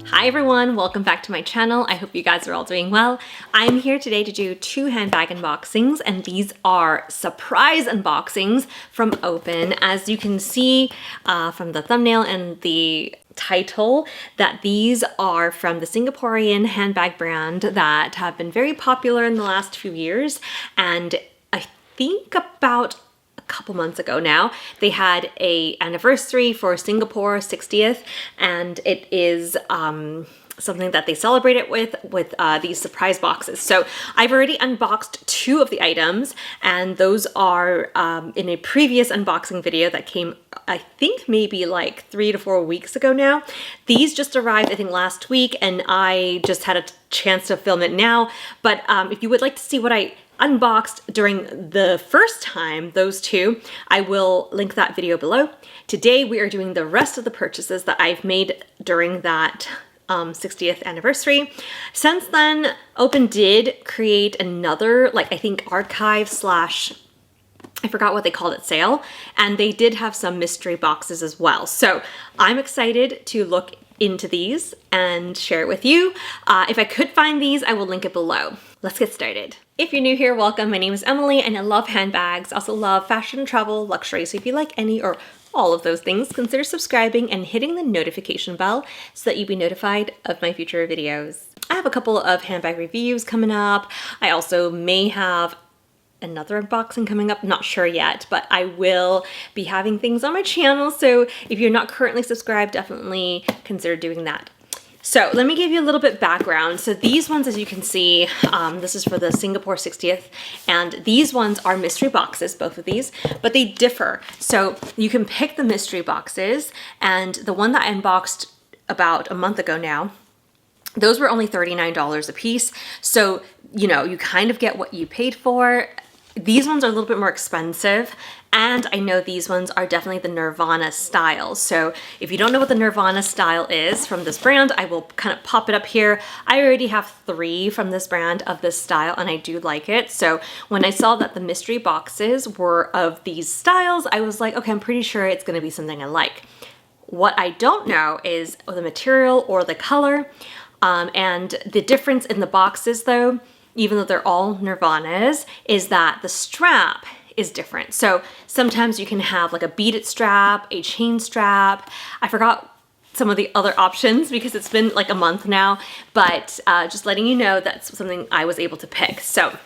Hi everyone, welcome back to my channel. I hope you guys are all doing well. I'm here today to do two handbag unboxings, and these are surprise unboxings from Aupen. As you can see from the thumbnail and the title, that these are from the Singaporean handbag brand that have been very popular in the last few years. And I think about couple months ago now, they had a anniversary for Singapore 60th, and it is something that they celebrate it with these surprise boxes. So I've already unboxed two of the items, and those are in a previous unboxing video that came, I think maybe like 3 to 4 weeks ago now. These just arrived, I think, last week, and I just had a chance to film it now. But if you would like to see what I unboxed during the first time, those two, I will link that video below. Today we are doing the rest of the purchases that I've made during that 60th anniversary. Since then, Aupen did create another, like, I think archive slash, I forgot what they called it, sale, and they did have some mystery boxes as well. So I'm excited to look into these and share it with you. If I could find these, I will link it below. Let's get started. If you're new here, welcome. My name is Emily and I love handbags. I also love fashion, travel, luxury. So if you like any or all of those things, consider subscribing and hitting the notification bell so that you'll be notified of my future videos. I have a couple of handbag reviews coming up. I also may have another unboxing coming up, not sure yet, but I will be having things on my channel. So if you're not currently subscribed, definitely consider doing that. So let me give you a little bit background. So these ones, as you can see, this is for the Singapore 60th, and these ones are mystery boxes, both of these, but they differ. So you can pick the mystery boxes, and the one that I unboxed about a month ago now, those were only $39 a piece. So, you know, you kind of get what you paid for. These ones are a little bit more expensive, and I know these ones are definitely the Nirvana style. So if you don't know what the Nirvana style is from this brand, I will kind of pop it up here. I already have 3 from this brand of this style, and I do like it. So when I saw that the mystery boxes were of these styles, I was like, okay, I'm pretty sure it's gonna be something I like. What I don't know is the material or the color, and the difference in the boxes though, even though they're all Nirvanas, is that the strap is different. So sometimes you can have like a beaded strap, a chain strap. I forgot some of the other options because it's been like a month now, but just letting you know that's something I was able to pick. So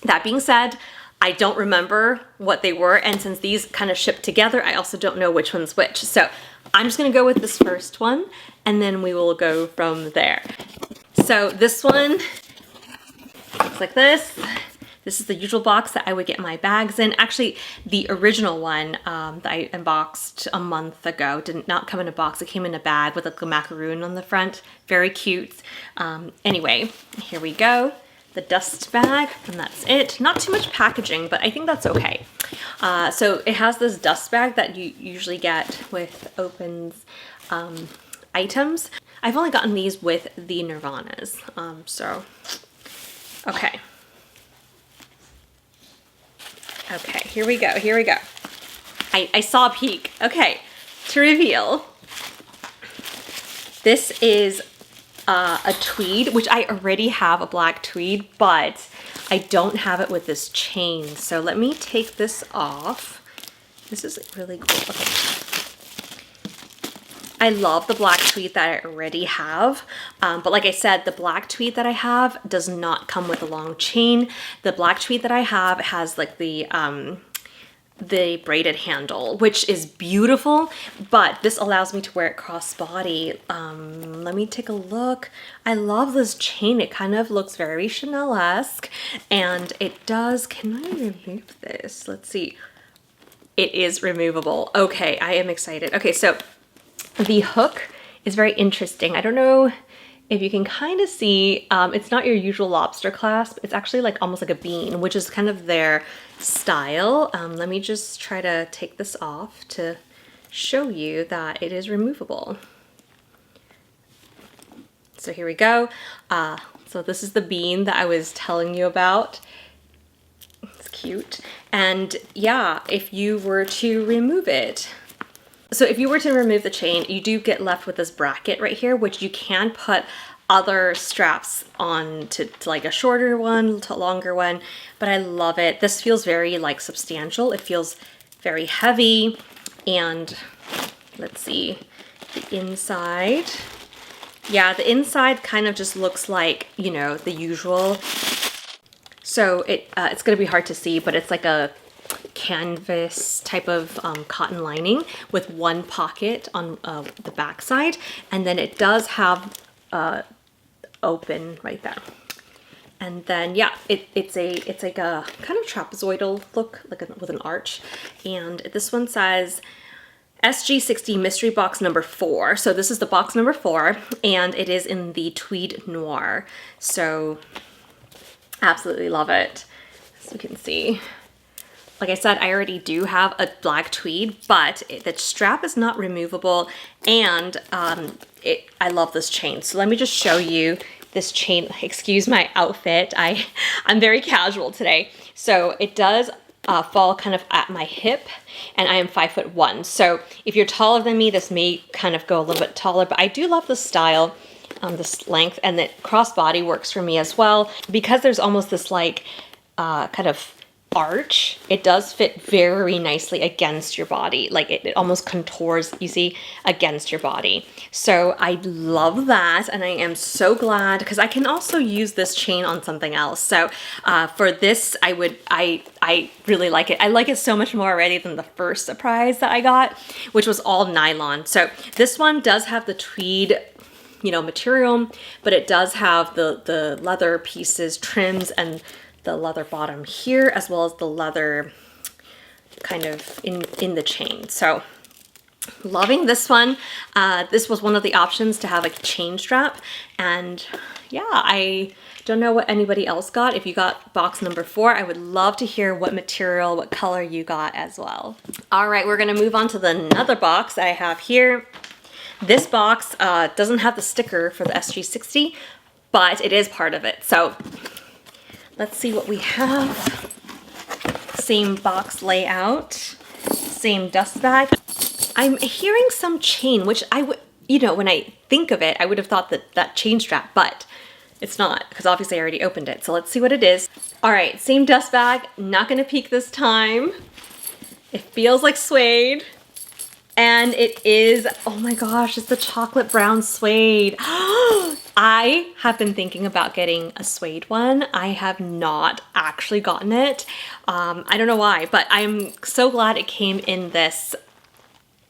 that being said, I don't remember what they were, and since these kind of ship together, I also don't know which one's which. So I'm just gonna go with this first one, and then we will go from there. So this one looks like this. This is the usual box that I would get my bags in. Actually, the original one that I unboxed a month ago did not come in a box. It came in a bag with like a macaroon on the front. Very cute. Anyway, here we go. The dust bag, and that's it. Not too much packaging, but I think that's okay. So it has this dust bag that you usually get with Aupen's items. I've only gotten these with the Nirvanas, okay. Okay, here we go, here we go. I saw a peek. Okay, to reveal, this is a tweed, which I already have a black tweed, but I don't have it with this chain. So let me take this off. This is really cool. Okay. I love the black tweed that I already have, but like I said, the black tweed that I have does not come with a long chain. The black tweed that I have has like the braided handle, which is beautiful, but this allows me to wear it crossbody. Let me take a look. I love this chain. It kind of looks very Chanel-esque, and it does, can I remove this? Let's see. It is removable. Okay, I am excited. Okay, so the hook is very interesting. I don't know if you can kind of see, it's not your usual lobster clasp. It's actually like almost like a bean, which is kind of their style. Let me just try to take this off to show you that it is removable. So here we go. So this is the bean that I was telling you about. It's cute. And yeah, if you were to remove it, So if you were to remove the chain, you do get left with this bracket right here, which you can put other straps on to like a shorter one, to a longer one, but I love it. This feels very like substantial. It feels very heavy. And let's see, the inside. Yeah, the inside kind of just looks like, you know, the usual. So it's gonna be hard to see, but it's like a canvas type of cotton lining with one pocket on the back side, and then it does have open right there. And then yeah, it's like a kind of trapezoidal look, like with an arch. And this one says SG60 mystery box number 4. So this is the box number 4, and it is in the tweed noir. So absolutely love it. As you can see, like I said, I already do have a black tweed, but the strap is not removable, and I love this chain. So let me just show you this chain. Excuse my outfit. I'm very casual today. So it does fall kind of at my hip, and I am 5'1". So if you're taller than me, this may kind of go a little bit taller, but I do love this style, this length, and the crossbody works for me as well. Because there's almost this like kind of arch, it does fit very nicely against your body. Like it almost contours, you see, against your body. So I love that, and I am so glad, because I can also use this chain on something else. So for this, I really like it. I like it so much more already than the first surprise that I got, which was all nylon. So this one does have the tweed, you know, material, but it does have the leather pieces, trims, and the leather bottom here, as well as the leather kind of in the chain. So loving this one. This was one of the options to have a chain strap, and yeah, I don't know what anybody else got. If you got box number 4, I would love to hear what material, what color you got as well. All right, we're gonna move on to the another box I have here. This box doesn't have the sticker for the SG60, but it is part of it. So let's see what we have. Same box layout, same dust bag. I'm hearing some chain, which I would, you know, when I think of it, I would have thought that chain strap, but it's not, because obviously I already opened it. So let's see what it is. All right, same dust bag, not gonna peek this time. It feels like suede. And it is, oh my gosh, it's the chocolate brown suede. I have been thinking about getting a suede one. I have not actually gotten it. I don't know why, but I'm so glad it came in this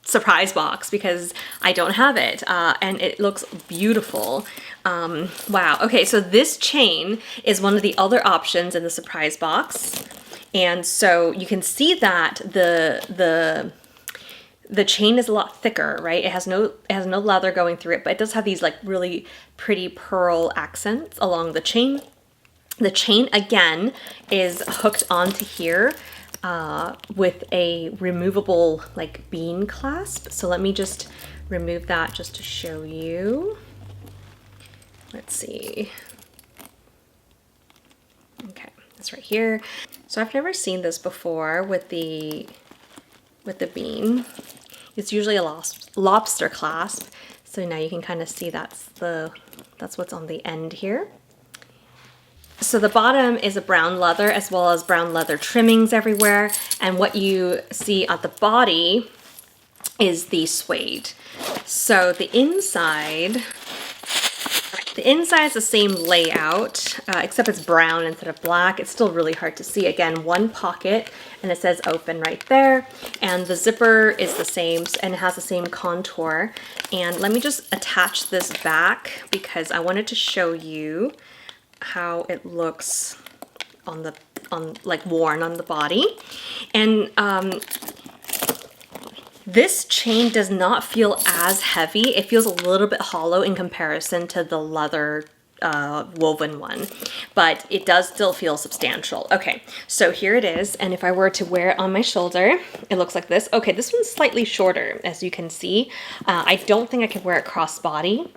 surprise box, because I don't have it, and it looks beautiful. Wow, okay, so this chain is one of the other options in the surprise box. And so you can see that the chain is a lot thicker, right? It has no leather going through it, but it does have these like really pretty pearl accents along the chain. The chain again is hooked onto here with a removable like bean clasp. So let me just remove that just to show you. Let's see. Okay, that's right here. So I've never seen this before with the bean. It's usually a lobster clasp. So now you can kind of see that's what's on the end here. So the bottom is a brown leather, as well as brown leather trimmings everywhere. And what you see at the body is the suede. So the inside is the same layout, except it's brown instead of black. It's still really hard to see. Again, one pocket, and it says open right there. And the zipper is the same, and it has the same contour. And let me just attach this back, because I wanted to show you how it looks like worn on the body. And this chain does not feel as heavy. It feels a little bit hollow in comparison to the leather woven one, but it does still feel substantial. Okay, so here it is, and if I were to wear it on my shoulder, it looks like this. Okay, this one's slightly shorter, as you can see. I don't think I could wear it crossbody,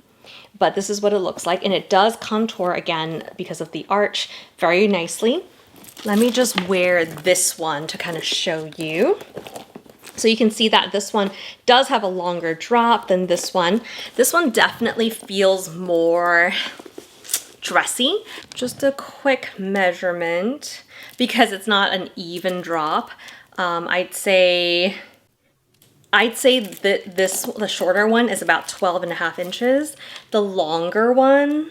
but this is what it looks like, and it does contour again because of the arch very nicely. Let me just wear this one to kind of show you. So you can see that this one does have a longer drop than this one. This one definitely feels more dressy. Just a quick measurement, because it's not an even drop. I'd say that the shorter one is about 12.5 inches. The longer one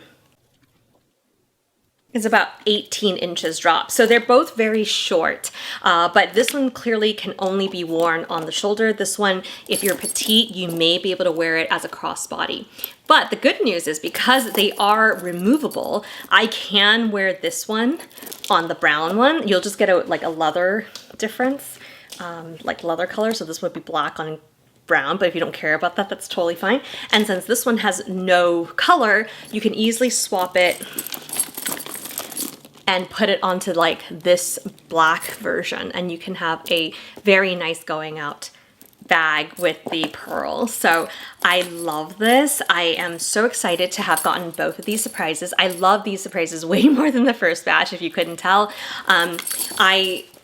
is about 18 inches drop. So they're both very short, but this one clearly can only be worn on the shoulder. This one, if you're petite, you may be able to wear it as a crossbody. But the good news is, because they are removable, I can wear this one on the brown one. You'll just get a leather difference, like leather color. So this would be black on brown, but if you don't care about that, that's totally fine. And since this one has no color, you can easily swap it and put it onto like this black version, and you can have a very nice going out bag with the pearls. So I love this. I am so excited to have gotten both of these surprises. I love these surprises way more than the first batch, if you couldn't tell.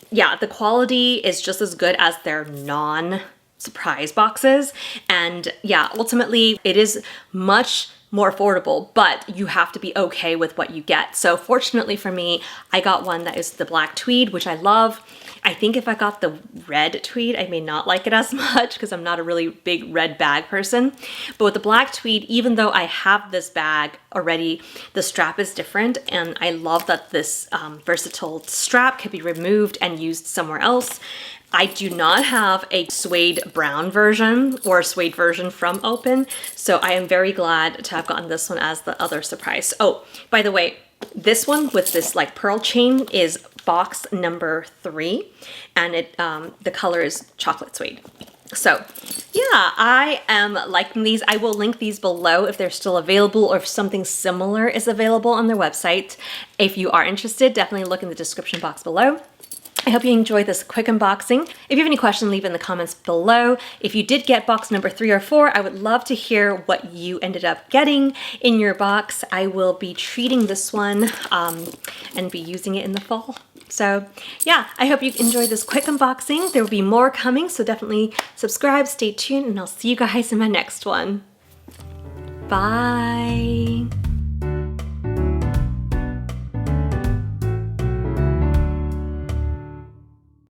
Yeah, the quality is just as good as their non-surprise boxes. And yeah, ultimately it is much more affordable, but you have to be okay with what you get. So fortunately for me, I got one that is the black tweed, which I love. I think if I got the red tweed, I may not like it as much because I'm not a really big red bag person. But with the black tweed, even though I have this bag already, the strap is different. And I love that this versatile strap can be removed and used somewhere else. I do not have a suede brown version or a suede version from Aupen, so I am very glad to have gotten this one as the other surprise. Oh, by the way, this one with this like pearl chain is box number 3, and the color is chocolate suede. So yeah, I am liking these. I will link these below if they're still available, or if something similar is available on their website. If you are interested, definitely look in the description box below. I hope you enjoyed this quick unboxing. If you have any questions, leave it in the comments below. If you did get box number 3 or 4, I would love to hear what you ended up getting in your box. I will be treating this one and be using it in the fall. So yeah, I hope you enjoyed this quick unboxing. There will be more coming, so definitely subscribe, stay tuned, and I'll see you guys in my next one. Bye.